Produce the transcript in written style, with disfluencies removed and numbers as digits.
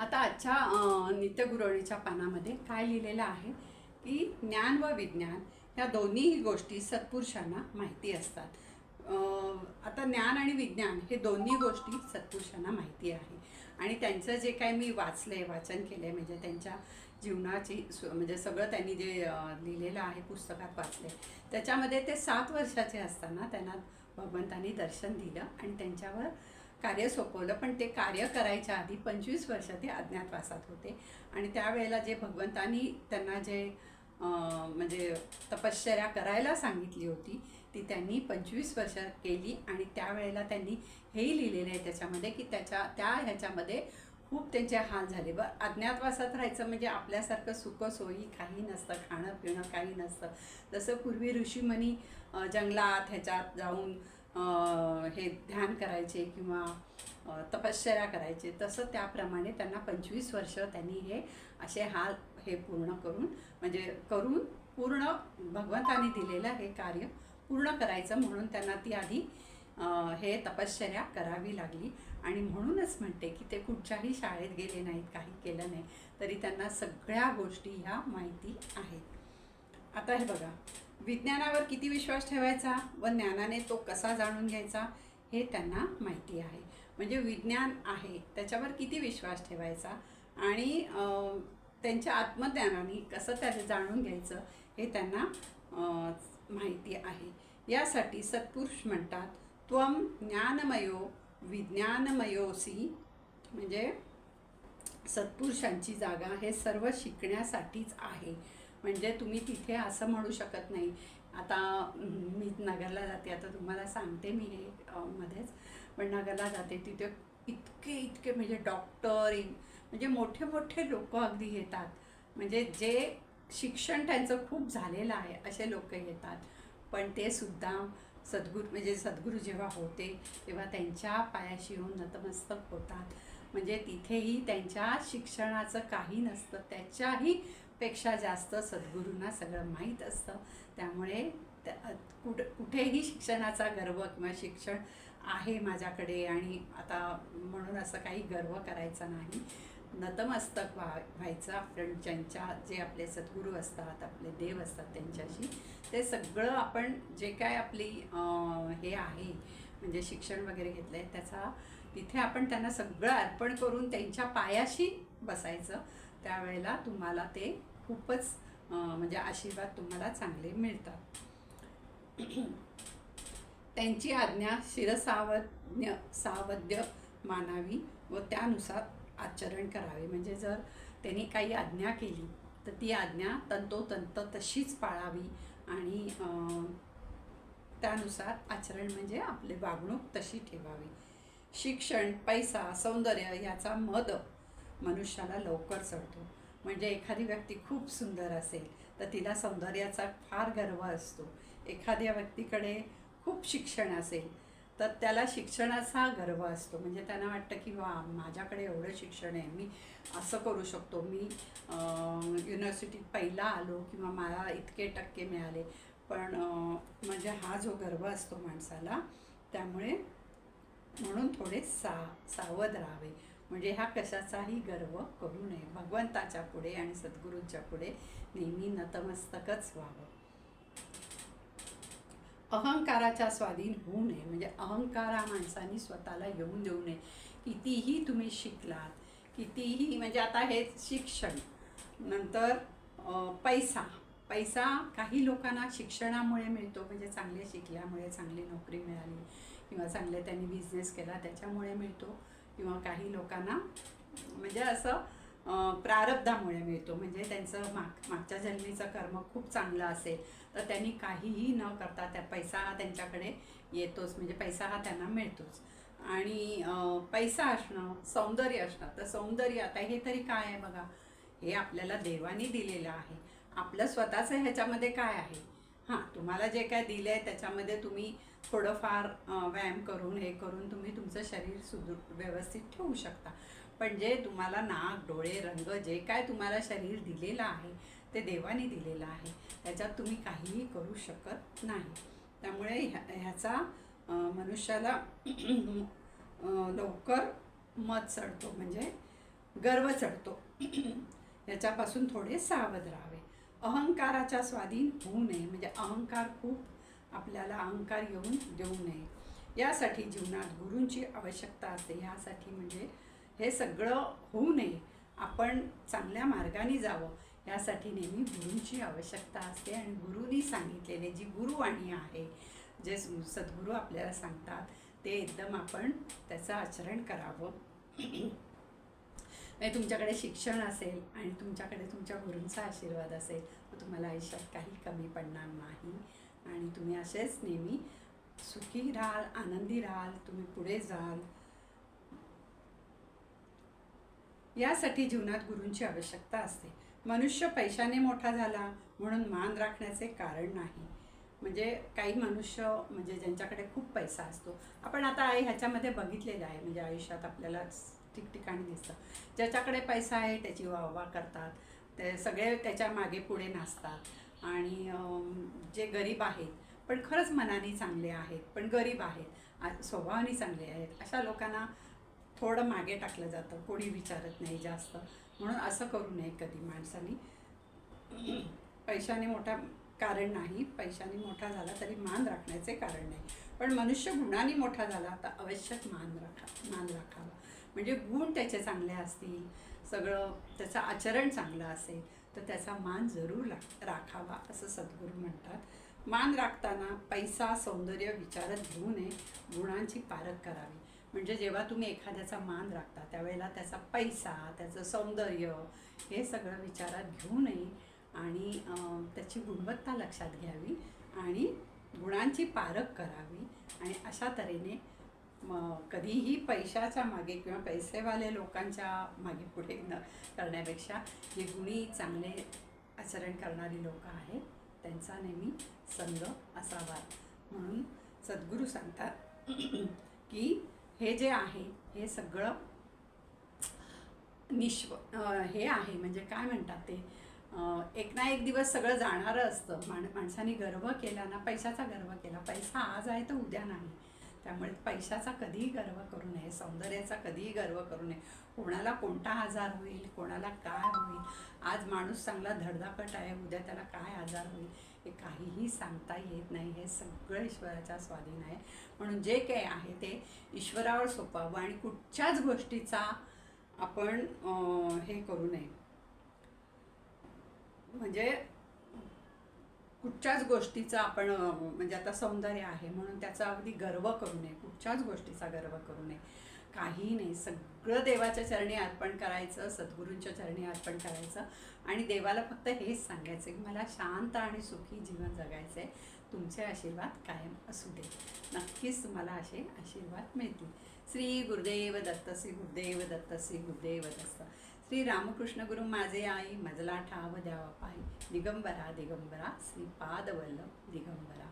आता आजच्या नित्यगुरवणीच्या पानामध्ये काय लिहिलेलं आहे की ज्ञान व विज्ञान ह्या दोन्ही गोष्टी सत्पुरुषांना माहिती असतात. आता ज्ञान आणि विज्ञान हे दोन्ही गोष्टी सत्पुरुषांना माहिती आहे आणि त्यांचं जे काय मी वाचलंय, वाचन केलंय, म्हणजे त्यांच्या जीवनाची म्हणजे सगळं त्यांनी जे लिहिलेलं आहे पुस्तकात वाचले, त्याच्यामध्ये ते 7 वर्षाचे असताना त्यांना भगवंतांनी दर्शन दिलं आणि त्यांच्यावर कार्य सोपवलं. पण ते कार्य करायच्या आधी 25 वर्ष ते अज्ञातवासात होते आणि त्यावेळेला जे भगवंतांनी त्यांना जे म्हणजे तपश्चर्या करायला सांगितली होती ती त्यांनी 25 वर्ष केली आणि त्यावेळेला त्यांनी हेही लिहिलेलं आहे त्याच्यामध्ये की ह्याच्यामध्ये खूप त्यांचे हाल झाले. अज्ञातवासात राहायचं म्हणजे आपल्यासारखं सुखसोयी काही नसतं, खाणं पिणं काही नसतं. जसं पूर्वी ऋषीमुनी जंगलात ह्याच्यात जाऊन हे ध्यान करायचे किंवा तपश्चर्या करायचे, तसं त्याप्रमाणे त्यांना 25 वर्ष त्यांनी हे असे हाल हे पूर्ण करून पूर्ण भगवंतांनी दिलेलं हे कार्य पूर्ण करायचं म्हणून त्यांना ती आधी हे तपश्चर्या करावी लागली. आणि म्हणूनच म्हणते की ते कुठच्याही शाळेत गेले नाहीत, काही केलं नाही, तरी त्यांना सगळ्या गोष्टी ह्या माहिती आहेत. आता हे बघा, विज्ञानावर किती विश्वास ठेवायचा व ज्ञानाने तो कसा जाणून घ्यायचा हे त्यांना माहिती आहे. म्हणजे विज्ञान आहे त्याच्यावर किती विश्वास ठेवायचा आणि त्यांच्या आत्मज्ञानाने कसं त्याचे जाणून घ्यायचं हे त्यांना माहिती आहे. यासाठी सत्पुरुष म्हणतात त्वम ज्ञानमयो विज्ञानमयोसी. म्हणजे सत्पुरुषांची जागा हे सर्व शिकण्यासाठीच आहे. म्हणजे तुम्ही तिथे असं म्हणू शकत नाही. आता मी नगरला जाते, आता तुम्हाला सांगते मी हे मध्येच, पण नगरला जाते तिथे इतके म्हणजे डॉक्टर म्हणजे मोठे मोठे लोक अगदी येतात. म्हणजे जे शिक्षण त्यांचं खूप झालेलं आहे असे लोक येतात. पण ते सुद्धा सद्गुरू जेव्हा होते तेव्हा त्यांच्या पायाशी येऊन नतमस्तक होतात. म्हणजे तिथेही त्यांच्या शिक्षणाचं काही नसतं, त्याच्याही पेक्षा जास्त सद्गुरूंना सगळं माहीत असतं. त्यामुळे कुठेही शिक्षणाचा गर्व किंवा शिक्षण आहे माझ्याकडे आणि आता म्हणून असं काही गर्व करायचा नाही. नतमस्तक व्हायचं आपण ज्यांच्या जे आपले सद्गुरू असतात, आपले देव असतात त्यांच्याशी. ते सगळं आपण जे काय आपली हे आहे म्हणजे शिक्षण वगैरे घेतलं आहे त्याचा तिथे आपण त्यांना सगळं अर्पण करून त्यांच्या पायाशी बसायचं. त्यावेळेला तुम्हाला ते खूपच म्हणजे आशीर्वाद तुम्हाला चांगले मिळतात. त्यांची आज्ञा सावध्य मानावी व त्यानुसार आचरण करावे. म्हणजे जर त्यांनी काही आज्ञा केली तर ती आज्ञा तंतोतंत तशीच पाळावी आणि त्यानुसार आचरण म्हणजे आपली वागणूक तशी ठेवावी. शिक्षण, पैसा, सौंदर्य याचा मद मनुष्याला लवकर चढतो. म्हणजे एखादी व्यक्ती खूप सुंदर असेल तर तिला सौंदर्याचा फार गर्व असतो. एखाद्या व्यक्तीकडे खूप शिक्षण असेल तर त्याला शिक्षणाचा गर्व असतो. म्हणजे त्यांना वाटतं की वा, माझ्याकडे एवढं शिक्षण आहे, मी असं करू शकतो, मी युनिव्हर्सिटीत पहिला आलो किंवा मला इतके टक्के मिळाले. पण म्हणजे हा जो गर्व असतो माणसाला, त्यामुळे म्हणून थोडे सावध राहावे. म्हणजे ह्या कशाचाही गर्व करू नये. भगवंताच्या पुढे आणि सद्गुरूंच्या पुढे नेहमी नतमस्तकच व्हावं. अहंकाराच्या स्वाधीन होऊ नये. म्हणजे अहंकार हा माणसाने स्वतःला येऊन देऊ नये. कितीही तुम्ही शिकलात, कितीही म्हणजे आता हे शिक्षण, नंतर पैसा काही लोकांना शिक्षणामुळे मिळतो, म्हणजे चांगले शिकल्यामुळे चांगली नोकरी मिळाली किंवा चांगले त्यांनी बिझनेस केला त्याच्यामुळे मिळतो, किंवा काही लोकांना म्हणजे असं प्रारब्धामुळे मिळतो. म्हणजे त्यांचं मागच्या जन्मीचं कर्म खूप चांगलं असेल तर त्यांनी काहीही न करता त्या पैसा हा त्यांच्याकडे येतोच. म्हणजे पैसा हा त्यांना मिळतोच. आणि पैसा असणं, सौंदर्य असणं, तर सौंदर्य आता हे तरी काय आहे बघा, हे आपल्याला देवाने दिलेलं आहे. आपलं स्वतःचं ह्याच्यामध्ये काय आहे, हां, तुम्हाला जे काय दिलं आहे त्याच्यामध्ये तुम्ही थोडंफार व्यायाम करून हे करून तुम्ही तुमचं शरीर व्यवस्थित ठेवू शकता. पण जे तुम्हाला नाक, डोळे, रंग जे काय तुम्हाला शरीर दिलेलं आहे ते देवाने दिलेलं आहे, त्याच्यात तुम्ही काहीही करू शकत नाही. त्यामुळे ह्याचा मनुष्याला लवकर मत चढतो. म्हणजे गर्व चढतो. याच्यापासून थोडे सावध राहावे. अहंकाराच्या स्वाधीन होऊ नये, म्हणजे अहंकार खूप आपल्याला अहंकार येऊन देऊ नये. यासाठी जीवनात गुरूंची आवश्यकता असते. यासाठी म्हणजे हे सगळं होऊ नये, आपण चांगल्या मार्गाने जावं, यासाठी नेहमी गुरूंची आवश्यकता असते. आणि गुरूंनी सांगितलेले जी गुरुवाणी आहे, जे सद्गुरू आपल्याला सांगतात ते एकदम आपण त्याचं आचरण करावं. म्हणजे तुमच्याकडे शिक्षण असेल आणि तुमच्याकडे तुमच्या गुरूंचा आशीर्वाद असेल तर तुम्हाला आयुष्यात काही कमी पडणार नाही. आणि तुम्ही असेच नेहमी सुखी राहाल, आनंदी राहाल, तुम्ही पुढे जाल. यासाठी जीवनात गुरूंची आवश्यकता असते. मनुष्य पैशाने मोठा झाला म्हणून मान राखण्याचे कारण नाही. म्हणजे काही मनुष्य म्हणजे ज्यांच्याकडे खूप पैसा असतो, आपण आता ह्याच्यामध्ये बघितलेलं आहे, म्हणजे आयुष्यात आपल्याला ठिकठिकाणी दिसतं. ज्याच्याकडे पैसा आहे त्याची वाहवा करतात, ते सगळे त्याच्या मागे पुढे नाचतात. आणि जे गरीब आहेत पण खरंच मनाने चांगले आहेत पण गरीब आहेत, स्वभावाने चांगले आहेत, अशा लोकांना थोडं मागे टाकलं जातं, कोणी विचारत नाही जास्त. म्हणून असं करू नये कधी माणसाने. पैशाने मोठा कारण नाही, पैशाने मोठा झाला तरी मान राखण्याचे कारण नाही. पण मनुष्य गुणाने मोठा झाला तर आवश्यक मान राखावा. म्हणजे गुण त्याचे चांगले असतील, सगळं त्याचं आचरण चांगलं असेल तर त्याचा मान जरूर राखावा, असं सद्गुरू म्हणतात. मान राखताना पैसा सौंदर्य विचारात घेऊ नये, गुणांची पारख करावी. म्हणजे जेव्हा तुम्ही एखाद्याचा मान राखता त्यावेळेला त्याचा पैसा, त्याचं सौंदर्य हे सगळं विचारात घेऊ नये आणि त्याची गुणवत्ता लक्षात घ्यावी आणि गुणांची पारख करावी. आणि अशा तऱ्हेने कधीही पैशाच्या मागे किंवा पैसेवाले लोकांच्या मागे पुढे न करण्यापेक्षा जे गुणी चांगले आचरण करणारी लोक आहेत त्यांचा नेहमी संग असावा. म्हणून सद्गुरू सांगतात की हे जे आहे हे सगळं हे आहे, म्हणजे काय म्हणतात ते, एक ना एक दिवस सगळं जाणारं असतं. माणसाने गर्व केला ना, पैशाचा गर्व केला, पैसा आज आहे तर उद्या नाही. त्यामुळे पैशाचा कधीही गर्व करू नये, सौंदर्याचा कधीही गर्व करू नये. कोणाला कोणता आजार होईल, कोणाला काय होईल, आज माणूस चांगला धडधाकट आहे, उद्या त्याला काय आजार होईल हे काहीही सांगता येत नाही. हे सगळं ईश्वराच्या स्वाधीन आहे. म्हणून जे काही आहे ते ईश्वरावर सोपावं आणि कुठच्याच गोष्टीचा आपण हे करू नये, म्हणजे कुठच्याच गोष्टीचा आपण म्हणजे आता सौंदर्य आहे म्हणून त्याचा अगदी गर्व करू नये, कुठच्याच गोष्टीचा गर्व करू नये, काही नाही. सगळं देवाच्या चरणी अर्पण करायचं, सद्गुरूंच्या चरणी अर्पण करायचं आणि देवाला फक्त हेच सांगायचं की मला शांत आणि सुखी जीवन जगायचं आहे, तुमचे आशीर्वाद कायम असू दे. नक्कीच तुम्हाला असे आशीर्वाद मिळतील. श्री गुरुदेव दत्त, श्री गुरुदेव दत्त, श्री गुरुदेव दत्त. श्री रामकृष्ण गुरु माझे आई, मजला ठाव द्यावा पायी, दिगंबरा दिगंबरा श्रीपादवल्लभ दिगंबरा.